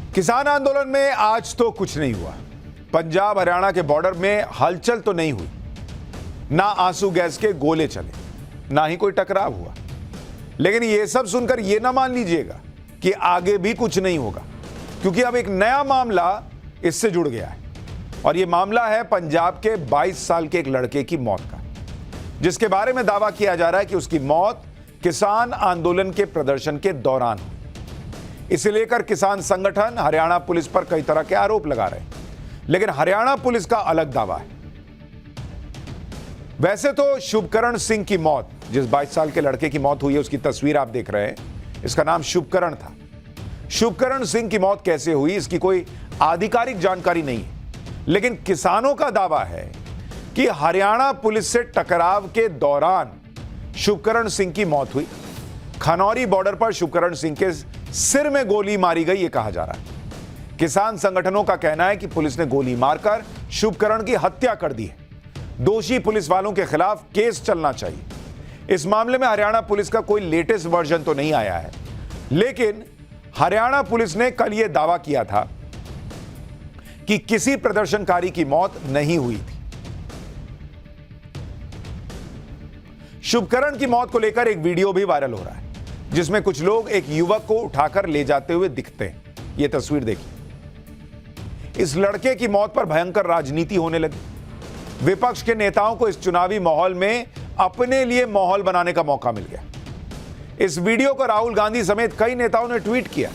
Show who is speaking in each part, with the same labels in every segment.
Speaker 1: किसान आंदोलन में आज तो कुछ नहीं हुआ। पंजाब हरियाणा के बॉर्डर में हलचल तो नहीं हुई, ना आंसू गैस के गोले चले, ना ही कोई टकराव हुआ। लेकिन यह सब सुनकर यह ना मान लीजिएगा कि आगे भी कुछ नहीं होगा, क्योंकि अब एक नया मामला इससे जुड़ गया है। और यह मामला है पंजाब के 22 साल के एक लड़के की मौत का, जिसके बारे में दावा किया जा रहा है कि उसकी मौत किसान आंदोलन के प्रदर्शन के दौरान हुई। इसे लेकर किसान संगठन हरियाणा पुलिस पर कई तरह के आरोप लगा रहे हैं, लेकिन हरियाणा पुलिस का अलग दावा है। वैसे तो शुभकरण सिंह की मौत, जिस 22 साल के लड़के की मौत हुई है, उसकी तस्वीर आप देख रहे हैं, इसका नाम शुभकरण था। शुभकरण सिंह की मौत कैसे हुई, इसकी कोई आधिकारिक जानकारी नहीं है, लेकिन किसानों का दावा है कि हरियाणा पुलिस से टकराव के दौरान शुभकरण सिंह की मौत हुई। खनौरी बॉर्डर पर शुभकरण सिंह के सिर में गोली मारी गई, यह कहा जा रहा है। किसान संगठनों का कहना है कि पुलिस ने गोली मारकर शुभकरण की हत्या कर दी है। दोषी पुलिस वालों के खिलाफ केस चलना चाहिए। इस मामले में हरियाणा पुलिस का कोई लेटेस्ट वर्जन तो नहीं आया है, लेकिन हरियाणा पुलिस ने कल यह दावा किया था कि किसी प्रदर्शनकारी की मौत नहीं हुई थी। शुभकरण की मौत को लेकर एक वीडियो भी वायरल हो रहा है, जिसमें कुछ लोग एक युवक को उठाकर ले जाते हुए दिखते हैं। यह तस्वीर देखिए। इस लड़के की मौत पर भयंकर राजनीति होने लगी। विपक्ष के नेताओं को इस चुनावी माहौल में अपने लिए माहौल बनाने का मौका मिल गया। इस वीडियो को राहुल गांधी समेत कई नेताओं ने ट्वीट किया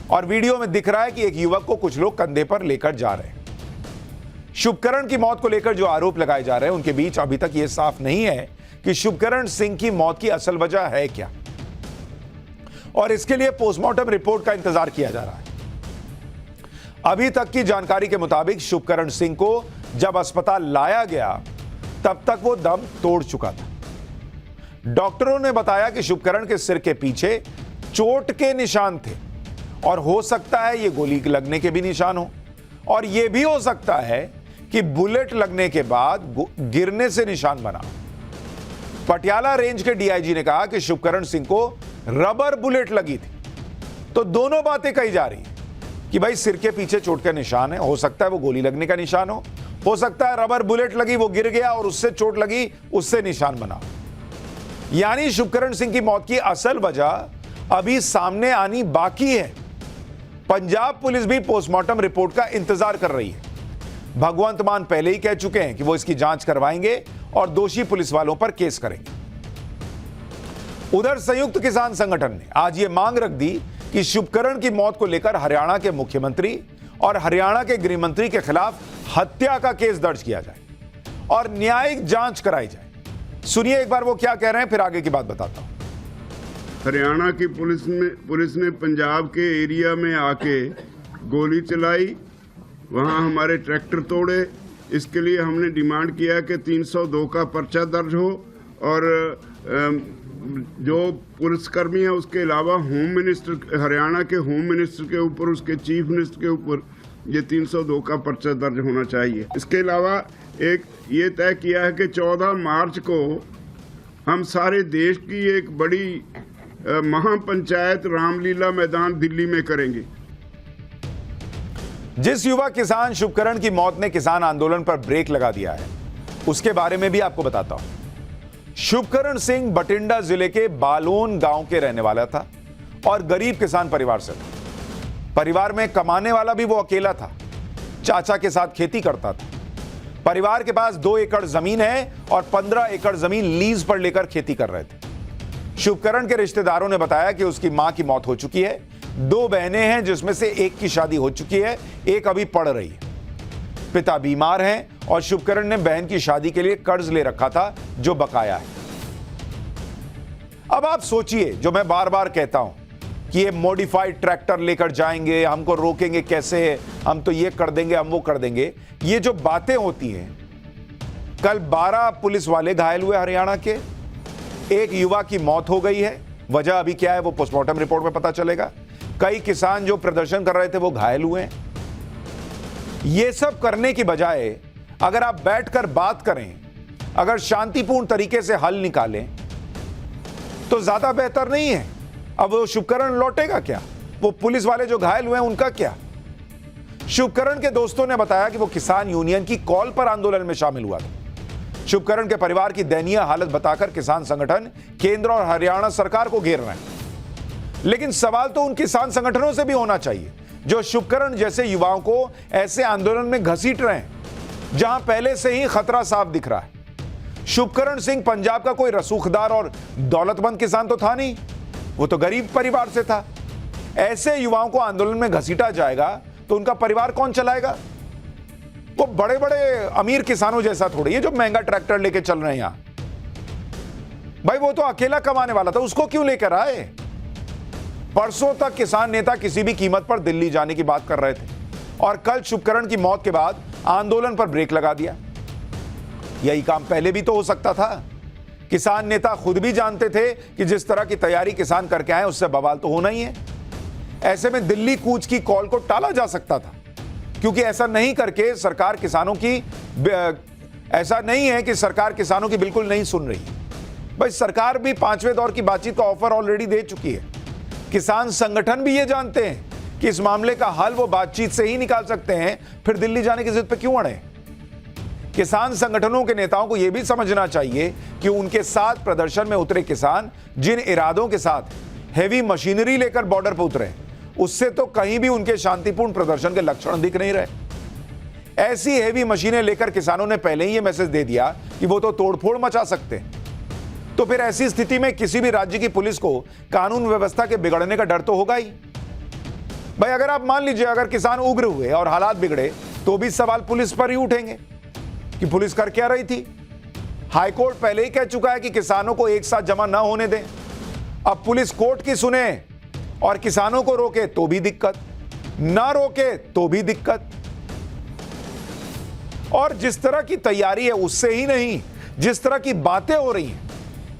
Speaker 1: और वीडियो में दिख रहा है कि एक युवक को कुछ लोग कंधे पर लेकर जा रहे हैं। शुभकरण की मौत को लेकर जो आरोप लगाए जा रहे हैं, उनके बीच अभी तक यह साफ नहीं है कि शुभकरण सिंह की मौत की असल वजह है क्या, और इसके लिए पोस्टमार्टम रिपोर्ट का इंतजार किया जा रहा है। अभी तक की जानकारी के मुताबिक शुभकरण सिंह को जब अस्पताल लाया गया, तब तक वो दम तोड़ चुका था। डॉक्टरों ने बताया कि शुभकरण के सिर के पीछे चोट के निशान थे, और हो सकता है ये गोली लगने के भी निशान हो, और यह भी हो सकता है कि बुलेट लगने के बाद गिरने से निशान बना। पटियाला रेंज के डीआईजी ने कहा कि शुभकरण सिंह को रबर बुलेट लगी थी। तो दोनों बातें कही जा रही हैं कि भाई सिर के पीछे चोट का निशान है, हो सकता है वो गोली लगने का निशान हो सकता है रबर बुलेट लगी, वो गिर गया और उससे चोट लगी, उससे निशान बना। यानी शुभकरण सिंह की मौत की असल वजह अभी सामने आनी बाकी है। पंजाब पुलिस भी पोस्टमार्टम रिपोर्ट का इंतजार कर रही है। भगवंत मान पहले ही कह चुके हैं कि वो इसकी जांच करवाएंगे और दोषी पुलिस वालों पर केस करेंगे। उधर संयुक्त किसान संगठन ने आज ये मांग रख दी कि शुभकरण की मौत को लेकर हरियाणा के मुख्यमंत्री और हरियाणा के गृह मंत्री के खिलाफ हत्या का केस दर्ज किया जाए और न्यायिक जांच कराई जाए। सुनिए एक बार वो क्या कह रहे हैं, फिर आगे की बात बताता हूं।
Speaker 2: हरियाणा की पुलिस ने पंजाब के एरिया में आके गोली चलाई, वहां हमारे ट्रैक्टर तोड़े। इसके लिए हमने डिमांड किया कि 302 का पर्चा दर्ज हो, और जो पुलिसकर्मी है उसके अलावा होम मिनिस्टर, हरियाणा के होम मिनिस्टर के ऊपर, उसके चीफ मिनिस्टर के ऊपर ये 302 का पर्चा दर्ज होना चाहिए। इसके अलावा एक ये तय किया है कि 14 मार्च को हम सारे देश की एक बड़ी महापंचायत रामलीला मैदान दिल्ली में करेंगे।
Speaker 1: जिस युवा किसान शुभकरण की मौत ने किसान आंदोलन पर ब्रेक लगा दिया है, उसके बारे में भी आपको बताता हूं। शुभकरण सिंह बठिंडा जिले के बालोन गांव के रहने वाला था और गरीब किसान परिवार से था। परिवार में कमाने वाला भी वो अकेला था। चाचा के साथ खेती करता था। परिवार के पास 2 एकड़ जमीन है और 15 एकड़ जमीन लीज पर लेकर खेती कर रहे थे। शुभकरण के रिश्तेदारों ने बताया कि उसकी मां की मौत हो चुकी है। 2 बहनें हैं, जिसमें से एक की शादी हो चुकी है, एक अभी पढ़ रही है। पिता बीमार हैं और शुभकरण ने बहन की शादी के लिए कर्ज ले रखा था, जो बकाया है। अब आप सोचिए, जो मैं बार बार कहता हूं कि ये मॉडिफाइड ट्रैक्टर लेकर जाएंगे, हमको रोकेंगे कैसे, हम तो ये कर देंगे, हम वो कर देंगे, ये जो बातें होती हैं। कल 12 पुलिस वाले घायल हुए हरियाणा के, एक युवा की मौत हो गई है। वजह अभी क्या है वो पोस्टमार्टम रिपोर्ट में पता चलेगा। कई किसान जो प्रदर्शन कर रहे थे वो घायल हुए हैं। ये सब करने की बजाय अगर आप बैठकर बात करें, अगर शांतिपूर्ण तरीके से हल निकालें, तो ज्यादा बेहतर नहीं है। अब वो शुभकरण लौटेगा क्या? वो पुलिस वाले जो घायल हुए हैं उनका क्या? शुभकरण के दोस्तों ने बताया कि वो किसान यूनियन की कॉल पर आंदोलन में शामिल हुआ था। शुभकरण के परिवार की दयनीय हालत बताकर किसान संगठन केंद्र और हरियाणा सरकार को घेर रहे हैं। लेकिन सवाल तो उन किसान संगठनों से भी होना चाहिए जो शुभकरण जैसे युवाओं को ऐसे आंदोलन में घसीट रहे हैं, जहां पहले से ही खतरा साफ दिख रहा है। शुभकरण सिंह पंजाब का कोई रसूखदार और दौलतमंद किसान तो था नहीं, वो तो गरीब परिवार से था। ऐसे युवाओं को आंदोलन में घसीटा जाएगा तो उनका परिवार कौन चलाएगा? वो बड़े बड़े अमीर किसानों जैसा थोड़ी है जो महंगा ट्रैक्टर लेके चल रहे हैं यहां। भाई वो तो अकेला कमाने वाला था, उसको क्यों लेकर आए? परसों तक किसान नेता किसी भी कीमत पर दिल्ली जाने की बात कर रहे थे और कल शुभकरण की मौत के बाद आंदोलन पर ब्रेक लगा दिया। यही काम पहले भी तो हो सकता था। किसान नेता खुद भी जानते थे कि जिस तरह की तैयारी किसान करके आए उससे बवाल तो होना ही है। ऐसे में दिल्ली कूच की कॉल को टाला जा सकता था, क्योंकि ऐसा नहीं करके सरकार किसानों की ऐसा नहीं है कि सरकार किसानों की बिल्कुल नहीं सुन रही। भाई सरकार भी 5वें दौर की बातचीत का ऑफर ऑलरेडी दे चुकी है। किसान संगठन भी ये जानते हैं कि इस मामले का हल वो बातचीत से ही निकाल सकते हैं, फिर दिल्ली जाने की जिद पे क्यों अड़े? किसान संगठनों के नेताओं को यह भी समझना चाहिए कि उनके साथ प्रदर्शन में उतरे किसान जिन इरादों के साथ हेवी मशीनरी लेकर बॉर्डर पर उतरे, उससे तो कहीं भी उनके शांतिपूर्ण प्रदर्शन के लक्षण दिख नहीं रहे। ऐसी हेवी मशीनें लेकर किसानों ने पहले ही यह मैसेज दे दिया कि वो तो तोड़फोड़ मचा सकते हैं। तो फिर ऐसी स्थिति में किसी भी राज्य की पुलिस को कानून व्यवस्था के बिगड़ने का डर तो होगा ही। भाई अगर आप मान लीजिए अगर किसान उग्र हुए और हालात बिगड़े तो भी सवाल पुलिस पर ही उठेंगे कि पुलिस कर क्या रही थी। हाईकोर्ट पहले ही कह चुका है कि किसानों को एक साथ जमा ना होने दें। अब पुलिस कोर्ट की सुने और किसानों को रोके तो भी दिक्कत, ना रोके तो भी दिक्कत। और जिस तरह की तैयारी है उससे ही नहीं, जिस तरह की बातें हो रही हैं,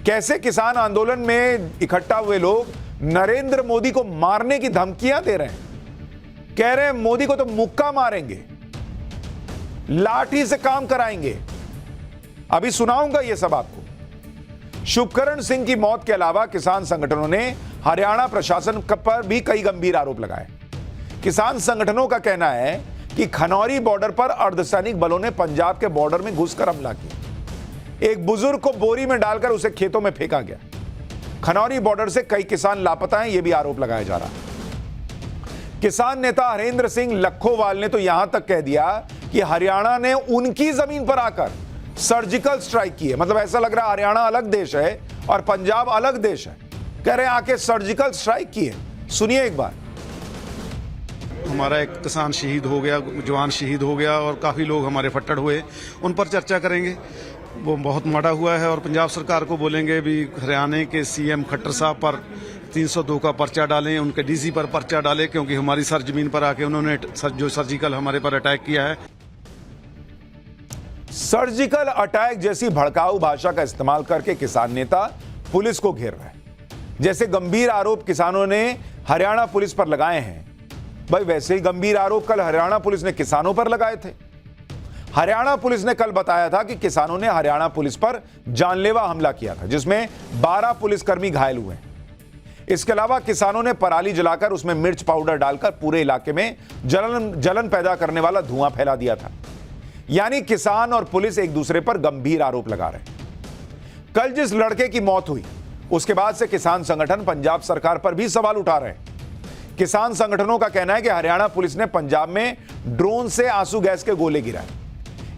Speaker 1: कैसे किसान आंदोलन में इकट्ठा हुए लोग नरेंद्र मोदी को मारने की धमकियां दे रहे हैं, कह रहे हैं मोदी को तो मुक्का मारेंगे, लाठी से काम कराएंगे। अभी सुनाऊंगा यह सब आपको। शुभकरण सिंह की मौत के अलावा किसान संगठनों ने हरियाणा प्रशासन पर भी कई गंभीर आरोप लगाए। किसान संगठनों का कहना है कि खनौरी बॉर्डर पर अर्धसैनिक बलों ने पंजाब के बॉर्डर में घुसकर हमला किया। एक बुजुर्ग को बोरी में डालकर उसे खेतों में फेंका गया। खनौरी बॉर्डर से कई किसान लापता हैं, यह भी आरोप लगाया जा रहा है। किसान नेता हरेंद्र सिंह लखोवाल ने तो यहां तक कह दिया कि हरियाणा ने उनकी जमीन पर आकर सर्जिकल स्ट्राइक की है। मतलब ऐसा लग रहा है हरियाणा अलग देश है और पंजाब अलग देश है। कह रहे हैं आके सर्जिकल स्ट्राइक की है। सुनिए एक बार।
Speaker 3: हमारा एक किसान शहीद हो गया, जवान शहीद हो गया और काफ़ी लोग हमारे फट्टड़ हुए, उन पर चर्चा करेंगे। वो बहुत माड़ा हुआ है और पंजाब सरकार को बोलेंगे भी हरियाणा के सीएम खट्टर साहब पर 302 का पर्चा डालें, उनके डीसी पर पर्चा डालें, क्योंकि हमारी सरजमीन पर आके उन्होंने जो सर्जिकल हमारे पर अटैक किया है।
Speaker 1: सर्जिकल अटैक जैसी भड़काऊ भाषा का इस्तेमाल करके किसान नेता पुलिस को घेर रहे हैं। जैसे गंभीर आरोप किसानों ने हरियाणा पुलिस पर लगाए हैं, भाई वैसे ही गंभीर आरोप कल हरियाणा पुलिस ने किसानों पर लगाए थे। हरियाणा पुलिस ने कल बताया था कि किसानों ने हरियाणा पुलिस पर जानलेवा हमला किया था, जिसमें 12 पुलिसकर्मी घायल हुए। इसके अलावा किसानों ने पराली जलाकर उसमें मिर्च पाउडर डालकर पूरे इलाके में जलन पैदा करने वाला धुआं फैला दिया था। यानी किसान और पुलिस एक दूसरे पर गंभीर आरोप लगा रहे हैं। कल जिस लड़के की मौत हुई उसके बाद से किसान संगठन पंजाब सरकार पर भी सवाल उठा रहे हैं। किसान संगठनों का कहना है कि हरियाणा पुलिस ने पंजाब में ड्रोन से आंसू गैस के गोले गिराए।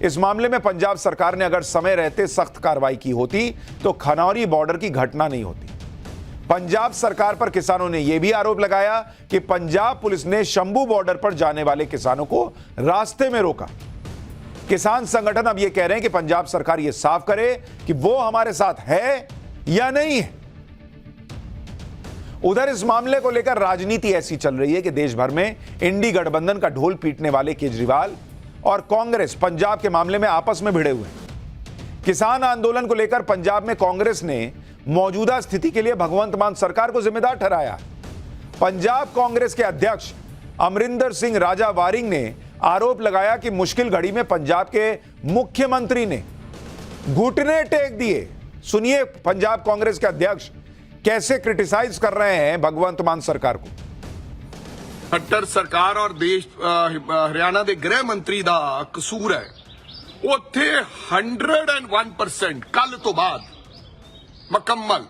Speaker 1: इस मामले में पंजाब सरकार ने अगर समय रहते सख्त कार्रवाई की होती तो खनौरी बॉर्डर की घटना नहीं होती। पंजाब सरकार पर किसानों ने यह भी आरोप लगाया कि पंजाब पुलिस ने शंभू बॉर्डर पर जाने वाले किसानों को रास्ते में रोका। किसान संगठन अब यह कह रहे हैं कि पंजाब सरकार यह साफ करे कि वो हमारे साथ है या नहीं है। उधर इस मामले को लेकर राजनीति ऐसी चल रही है कि देश भर में इंडी गठबंधन का ढोल पीटने वाले केजरीवाल और कांग्रेस पंजाब के मामले में आपस में भिड़े हुए हैं। किसान आंदोलन को लेकर पंजाब में कांग्रेस ने मौजूदा स्थिति के लिए भगवंत मान सरकार को जिम्मेदार ठहराया। पंजाब कांग्रेस के अध्यक्ष अमरिंदर सिंह राजा वारिंग ने आरोप लगाया कि मुश्किल घड़ी में पंजाब के मुख्यमंत्री ने घुटने टेक दिए। सुनिए पंजाब कांग्रेस के अध्यक्ष कैसे क्रिटिसाइज कर रहे हैं भगवंत मान सरकार को।
Speaker 4: खट्टर सरकार और देश हरियाणा के गृह मंत्री का कसूर है। उत्थे 101% कल तो बाद मुकम्मल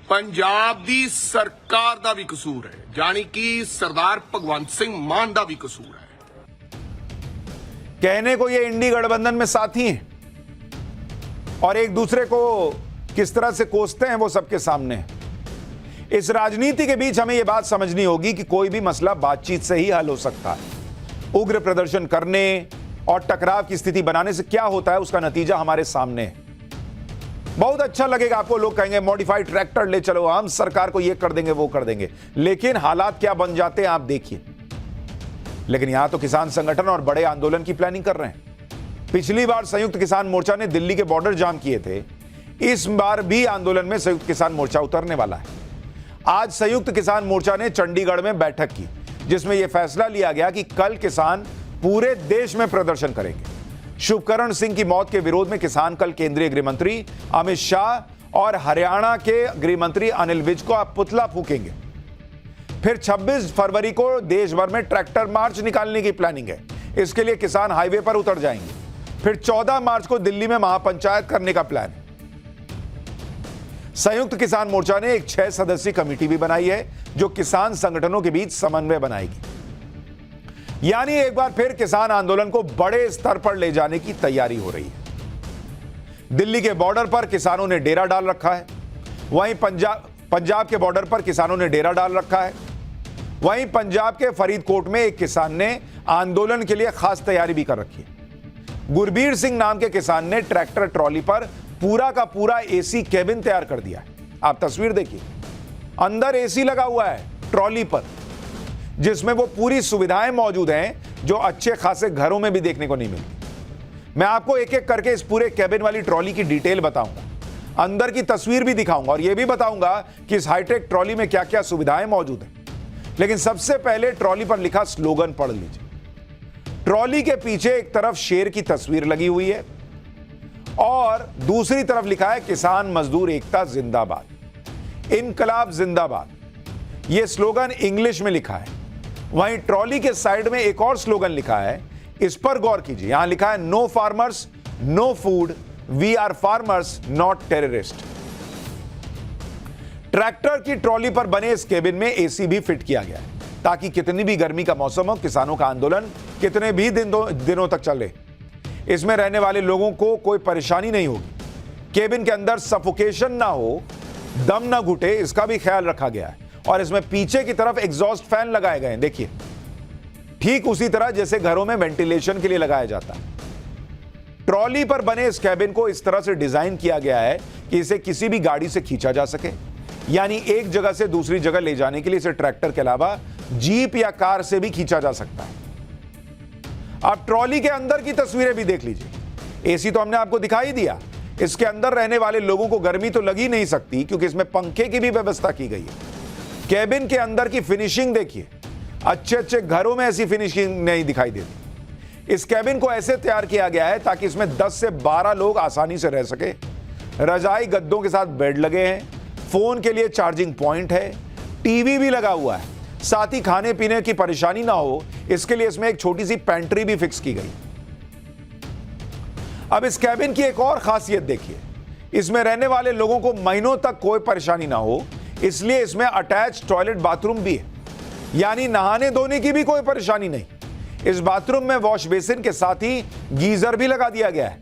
Speaker 4: पंजाब दी सरकार का भी कसूर है, यानी कि सरदार भगवंत सिंह मान का भी कसूर है।
Speaker 1: कहने को ये इंडी गठबंधन में साथी हैं और एक दूसरे को किस तरह से कोसते हैं वो सबके सामने है। इस राजनीति के बीच हमें यह बात समझनी होगी कि कोई भी मसला बातचीत से ही हल हो सकता है। उग्र प्रदर्शन करने और टकराव की स्थिति बनाने से क्या होता है उसका नतीजा हमारे सामने है। बहुत अच्छा लगेगा आपको, लोग कहेंगे मॉडिफाइड ट्रैक्टर ले चलो, हम सरकार को ये कर देंगे वो कर देंगे, लेकिन हालात क्या बन जाते हैं आप देखिए। लेकिन यहां तो किसान संगठन और बड़े आंदोलन की प्लानिंग कर रहे हैं। पिछली बार संयुक्त किसान मोर्चा ने दिल्ली के बॉर्डर जाम किए थे, इस बार भी आंदोलन में संयुक्त किसान मोर्चा उतरने वाला है। आज संयुक्त किसान मोर्चा ने चंडीगढ़ में बैठक की जिसमें यह फैसला लिया गया कि कल किसान पूरे देश में प्रदर्शन करेंगे। शुभकरण सिंह की मौत के विरोध में किसान कल केंद्रीय गृह मंत्री अमित शाह और हरियाणा के गृह मंत्री अनिल विज को पुतला फूकेंगे। फिर 26 फरवरी को देश भर में ट्रैक्टर मार्च निकालने की प्लानिंग है, इसके लिए किसान हाईवे पर उतर जाएंगे। फिर 14 मार्च को दिल्ली में महापंचायत करने का प्लान है। संयुक्त किसान मोर्चा ने एक 6 सदस्यीय कमेटी भी बनाई है जो किसान संगठनों के बीच समन्वय बनाएगी। यानी एक बार फिर किसान आंदोलन को बड़े स्तर पर ले जाने की तैयारी हो रही है। दिल्ली के बॉर्डर पर किसानों ने डेरा डाल रखा है, वहीं पंजाब के बॉर्डर पर किसानों ने डेरा डाल रखा है। वहीं पंजाब के फरीदकोट में एक किसान ने आंदोलन के लिए खास तैयारी भी कर रखी है। गुरबीर सिंह नाम के किसान ने ट्रैक्टर ट्रॉली पर पूरा का पूरा एसी केबिन तैयार कर दिया है। आप तस्वीर देखिए, अंदर एसी लगा हुआ है ट्रॉली पर, जिसमें वो पूरी सुविधाएं मौजूद हैं जो अच्छे खासे घरों में भी देखने को नहीं मिलती। मैं आपको एक एक करके इस पूरे केबिन वाली ट्रॉली की डिटेल बताऊंगा, अंदर की तस्वीर भी दिखाऊंगा और यह भी बताऊंगा कि इस हाईटेक ट्रॉली में क्या क्या सुविधाएं मौजूद हैं। लेकिन सबसे पहले ट्रॉली पर लिखा स्लोगन पढ़ लीजिए। ट्रॉली के पीछे एक तरफ शेर की तस्वीर लगी हुई है और दूसरी तरफ लिखा है किसान मजदूर एकता जिंदाबाद, इनकलाब जिंदाबाद। यह स्लोगन इंग्लिश में लिखा है। वहीं ट्रॉली के साइड में एक और स्लोगन लिखा है, इस पर गौर कीजिए। यहां लिखा है no farmers no food, we are farmers not terrorist. Tractor की ट्रॉली पर बने इस केबिन में एसी भी फिट किया गया है ताकि कितनी भी गर्मी का मौसम हो, किसानों का आंदोलन कितने भी दिनों तक चले, इसमें रहने वाले लोगों को कोई परेशानी नहीं होगी। केबिन के अंदर सफोकेशन ना हो, दम ना घुटे, इसका भी ख्याल रखा गया है। और इसमें पीछे की तरफ एग्जॉस्ट फैन लगाए गए हैं, देखिए, ठीक उसी तरह जैसे घरों में वेंटिलेशन के लिए लगाया जाता है। ट्रॉली पर बने इस केबिन को इस तरह से डिजाइन किया गया है कि इसे किसी भी गाड़ी से खींचा जा सके, यानी एक जगह से दूसरी जगह ले जाने के लिए इसे ट्रैक्टर के अलावा जीप या कार से भी खींचा जा सकता है। आप ट्रॉली के अंदर की तस्वीरें भी देख लीजिए। एसी तो हमने आपको दिखाई दिया, इसके अंदर रहने वाले लोगों को गर्मी तो लगी नहीं सकती क्योंकि इसमें पंखे की भी व्यवस्था की गई है। केबिन के अंदर की फिनिशिंग देखिए, अच्छे अच्छे घरों में ऐसी फिनिशिंग नहीं दिखाई देती। इस केबिन को ऐसे तैयार किया गया है ताकि इसमें 10 से 12 लोग आसानी से रह सके। रजाई गद्दों के साथ बेड लगे हैं, फोन के लिए चार्जिंग पॉइंट है, टीवी भी लगा हुआ है। साथ ही खाने पीने की परेशानी ना हो इसके लिए इसमें एक छोटी सी पेंट्री भी फिक्स की गई। अब इस केबिन की एक और खासियत देखिए, इसमें रहने वाले लोगों को महीनों तक कोई परेशानी ना हो इसलिए इसमें अटैच टॉयलेट बाथरूम भी है, यानी नहाने धोने की भी कोई परेशानी नहीं। इस बाथरूम में वॉश बेसिन के साथ ही गीजर भी लगा दिया गया है,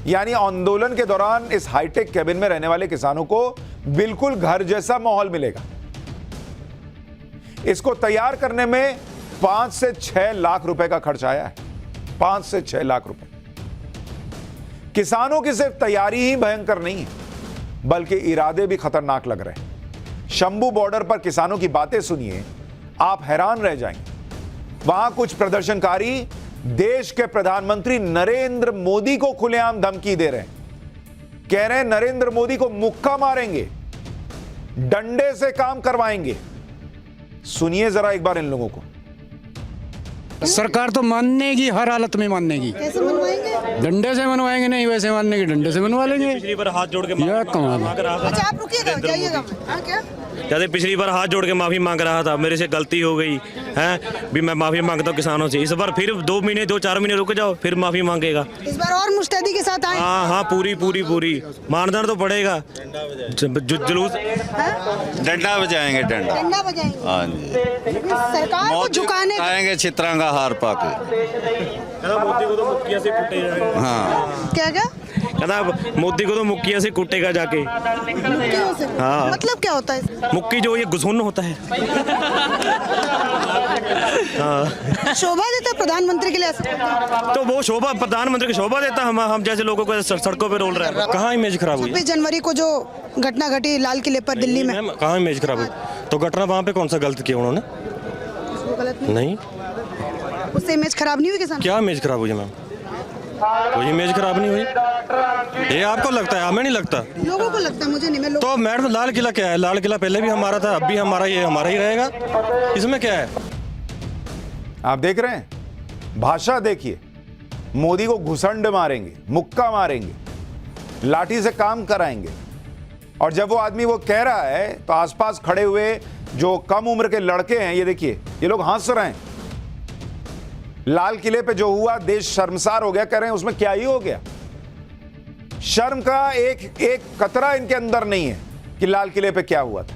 Speaker 1: यानी आंदोलन के दौरान इस हाईटेक केबिन में रहने वाले किसानों को बिल्कुल घर जैसा माहौल मिलेगा। इसको तैयार करने में 5 से 6 लाख रुपए का खर्च आया है, 5 से 6 लाख रुपए। किसानों की सिर्फ तैयारी ही भयंकर नहीं है बल्कि इरादे भी खतरनाक लग रहे हैं। शंभू बॉर्डर पर किसानों की बातें सुनिए, आप हैरान रह जाएंगे। वहां कुछ प्रदर्शनकारी देश के प्रधानमंत्री नरेंद्र मोदी को खुलेआम धमकी दे रहे हैं, कह रहे हैं नरेंद्र मोदी को मुक्का मारेंगे, डंडे से काम करवाएंगे। सुनिए जरा एक बार इन लोगों को।
Speaker 5: सरकार तो मानेगी, हर हालत में मानेगी।
Speaker 6: कैसे मनवाएंगे?
Speaker 5: डंडे से मनवाएंगे, नहीं वैसे मानेगी, डंडे से मनवा लेंगे।
Speaker 7: पिछली बार हाथ जोड़ के
Speaker 5: यह कमाल है।
Speaker 6: अच्छा आप रुकिएगा, जाइएगा। हाँ क्या? कहते पिछली बार हाथ जोड़ के माफी मांग रहा था, मेरे से गलती हो गई है भी मैं माफी मांगता हूँ किसानों से। इस बार फिर 2 महीने 2-4 महीने रुक जाओ, फिर माफी मांगेगा।
Speaker 7: इस बार और मुस्तैदी के साथ आए।
Speaker 6: हाँ, पूरी मानदान तो पड़ेगा। जुलूस
Speaker 8: डंडा बजाएंगे,
Speaker 7: डंडा बजाएंगे।
Speaker 8: हाँ जी,
Speaker 7: सरकार को झुकाने
Speaker 8: आएंगे चित्रांगा हार पाके।
Speaker 6: मोदी को तो मुक्किया से कुटेगा।
Speaker 8: हाँ,
Speaker 7: क्या
Speaker 6: कहता मोदी को तो मुक्किया से कुटेगा जाके।
Speaker 7: मुक्कियों से?
Speaker 6: हाँ।
Speaker 7: मतलब क्या होता है?
Speaker 6: मुक्की जो ये घुसुन होता है।
Speaker 7: शोभा देता है प्रधानमंत्री के लिए ऐसा?
Speaker 6: तो वो शोभा, प्रधानमंत्री की शोभा देता हम जैसे लोगों को सड़कों पे रोल रहा है। कहाँ इमेज खराब हुई?
Speaker 7: 26 जनवरी को जो घटना घटी लाल किले पर दिल्ली में,
Speaker 6: मैम कहाँ इमेज खराब हुई? तो घटना वहाँ पे कौन सा गलत किया उन्होंने?
Speaker 7: गलत
Speaker 6: नहीं,
Speaker 7: उससे इमेज खराब नहीं हुई किसान?
Speaker 6: क्या इमेज खराब हुई मैम? कोई इमेज खराब नहीं हुई। ये आपको लगता है, हमें नहीं लगता।
Speaker 7: लोगों को लगता है, मुझे नहीं। मैं
Speaker 6: तो मैडम लाल किला क्या है? लाल किला पहले भी हमारा था, अब भी हमारा, ये हमारा ही रहेगा। इसमें क्या है?
Speaker 1: आप देख रहे हैं, भाषा देखिए। मोदी को घुसंड मारेंगे, मुक्का मारेंगे, लाठी से काम कराएंगे। और जब वो आदमी वो कह रहा है तो आसपास खड़े हुए जो कम उम्र के लड़के हैं, ये देखिए, ये लोग हंस रहे हैं। लाल किले पे जो हुआ, देश शर्मसार हो गया, कह रहे हैं उसमें क्या ही हो गया। शर्म का एक कतरा इनके अंदर नहीं है कि लाल किले पे क्या हुआ था।